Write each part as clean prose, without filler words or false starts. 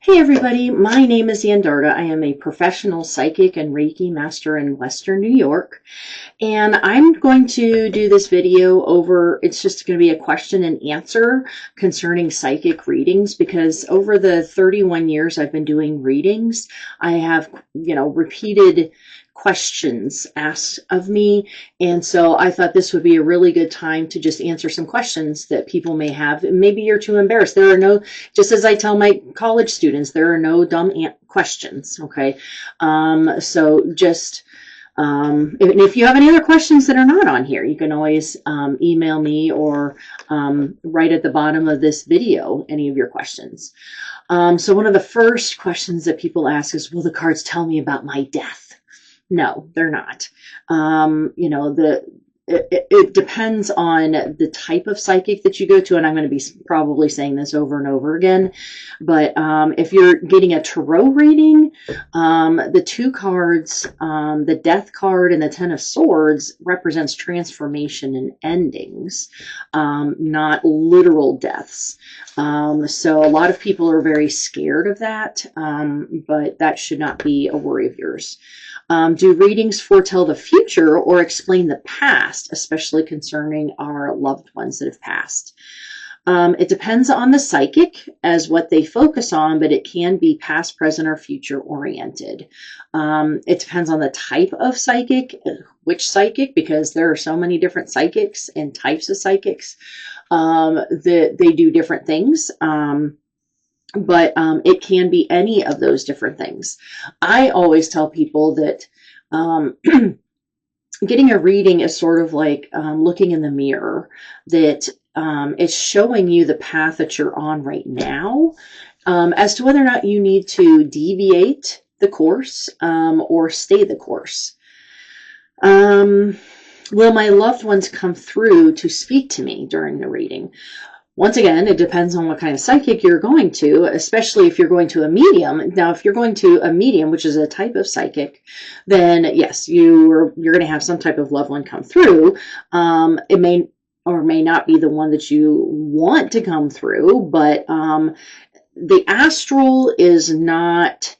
Hey everybody, my name is Yandarta. I am a professional psychic and Reiki master in Western New York. And I'm going to do this video over, it's just going to be a question and answer concerning psychic readings, because over the 31 years I've been doing readings, I have, repeated questions asked of me. And so I thought this would be a really good time to just answer some questions that people may have. Maybe you're too embarrassed. There are no, just as I tell my college students, there are no dumb questions. Okay. So just, if you have any other questions that are not on here, you can always email me or write at the bottom of this video any of your questions. So one of the first questions that people ask is, will the cards tell me about my death? No, they're not. It depends on the type of psychic that you go to, and I'm going to be probably saying this over and over again, but if you're getting a tarot reading, the two cards, the Death card and the Ten of Swords, represents transformation and endings, not literal deaths. So a lot of people are very scared of that, but that should not be a worry of yours. Do readings foretell the future or explain the past, especially concerning our loved ones that have passed? It depends on the psychic as what they focus on, but it can be past, present, or future oriented. It depends on the type of psychic, which psychic, because there are so many different psychics and types of psychics that they do different things. But it can be any of those different things. I always tell people that getting a reading is sort of like looking in the mirror, that it's showing you the path that you're on right now, as to whether or not you need to deviate the course or stay the course. Will my loved ones come through to speak to me during the reading? Once again, it depends on what kind of psychic you're going to, especially if you're going to a medium. Now, if you're going to a medium, which is a type of psychic, then yes, you're going to have some type of loved one come through. It may or may not be the one that you want to come through, but the astral is not...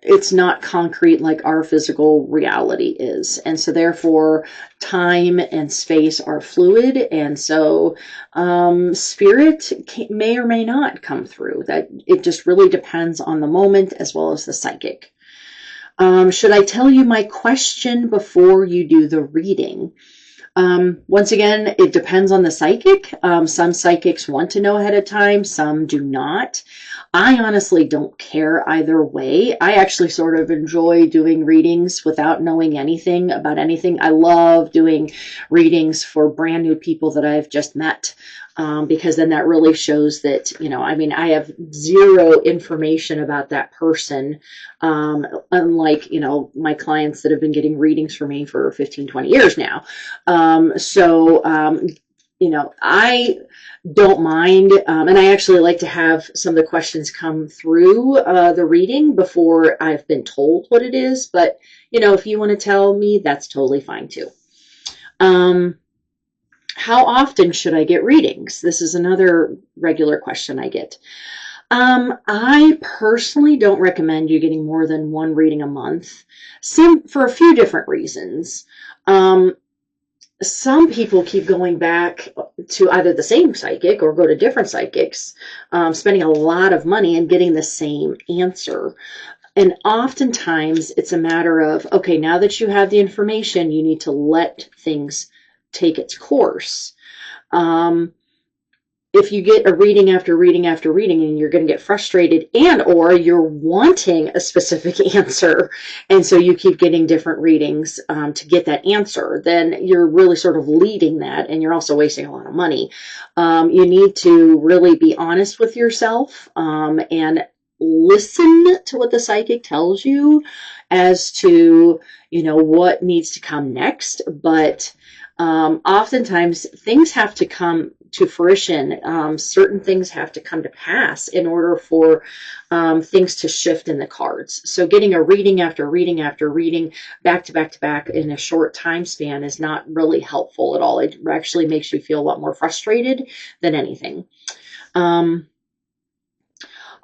it's not concrete like our physical reality is. And so therefore time and space are fluid. And so spirit may or may not come through. That it just really depends on the moment as well as the psychic. Should I tell you my question before you do the reading? Once again, it depends on the psychic. Some psychics want to know ahead of time, some do not. I honestly don't care either way. I actually sort of enjoy doing readings without knowing anything about anything. I love doing readings for brand new people that I've just met. Because then that really shows that, I have zero information about that person. Unlike, my clients that have been getting readings for me for 15, 20 years now. I don't mind. And I actually like to have some of the questions come through the reading before I've been told what it is. But, if you want to tell me, that's totally fine too. How often should I get readings? This is another regular question I get. I personally don't recommend you getting more than one reading a month, for a few different reasons. Some people keep going back to either the same psychic or go to different psychics, spending a lot of money and getting the same answer. And oftentimes it's a matter of, okay, now that you have the information, you need to let things take its course. If you get a reading after reading after reading and you're going to get frustrated, and or you're wanting a specific answer, and so you keep getting different readings to get that answer, then you're really sort of leading that, and you're also wasting a lot of money. You need to really be honest with yourself and listen to what the psychic tells you as to, what needs to come next. But oftentimes things have to come to fruition. Certain things have to come to pass in order for things to shift in the cards. So getting a reading after reading after reading back to back to back in a short time span is not really helpful at all. It actually makes you feel a lot more frustrated than anything.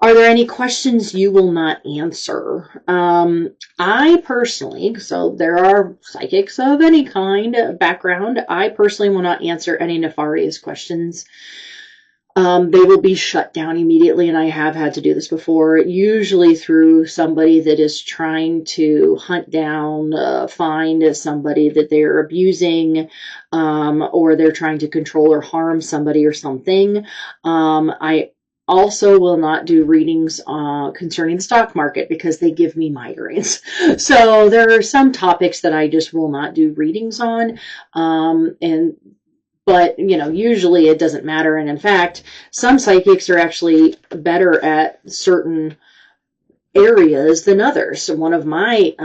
Are there any questions you will not answer? I personally, so there are psychics of any kind background, I personally will not answer any nefarious questions. They will be shut down immediately, and I have had to do this before, usually through somebody that is trying to hunt down, find somebody that they're abusing, or they're trying to control or harm somebody or something. I also will not do readings concerning the stock market because they give me migraines. So there are some topics that I just will not do readings on. But, usually it doesn't matter. And in fact, some psychics are actually better at certain areas than others. So one of my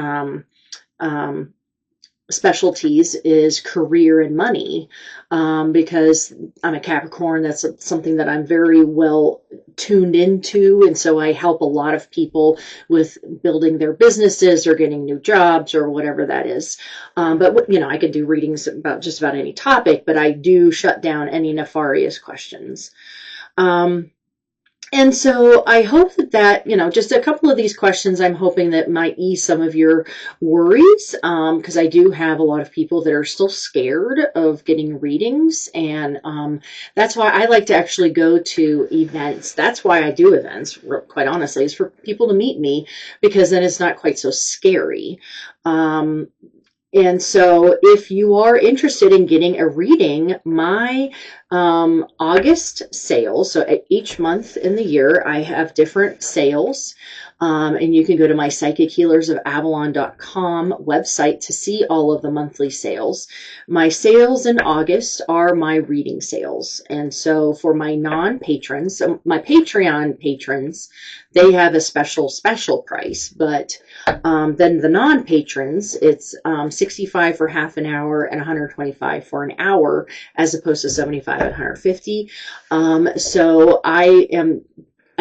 specialties is career and money, because I'm a Capricorn. That's something that I'm very well tuned into, and so I help a lot of people with building their businesses or getting new jobs or whatever that is. But I could do readings about just about any topic, but I do shut down any nefarious questions. And so I hope that, just a couple of these questions, I'm hoping that might ease some of your worries, because I do have a lot of people that are still scared of getting readings. And that's why I like to actually go to events. That's why I do events, quite honestly, is for people to meet me, because then it's not quite so scary. And so if you are interested in getting a reading, my August sales, so each month in the year, I have different sales. And you can go to my psychichealersofAvalon.com website to see all of the monthly sales. My sales in August are my reading sales. And so for my non-patrons, my Patreon patrons, they have a special price. But then the non-patrons, it's $65 for half an hour and $125 for an hour, as opposed to $75 and $150. So I am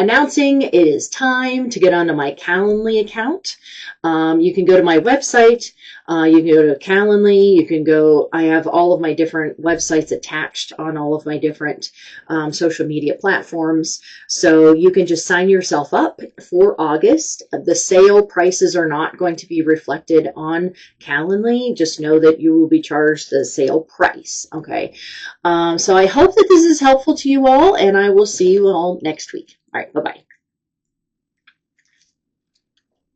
announcing it is time to get onto my Calendly account. You can go to my website. You can go to Calendly. You can go, I have all of my different websites attached on all of my different social media platforms. So you can just sign yourself up for August. The sale prices are not going to be reflected on Calendly. Just know that you will be charged the sale price. Okay. So I hope that this is helpful to you all, and I will see you all next week. All right. Bye-bye.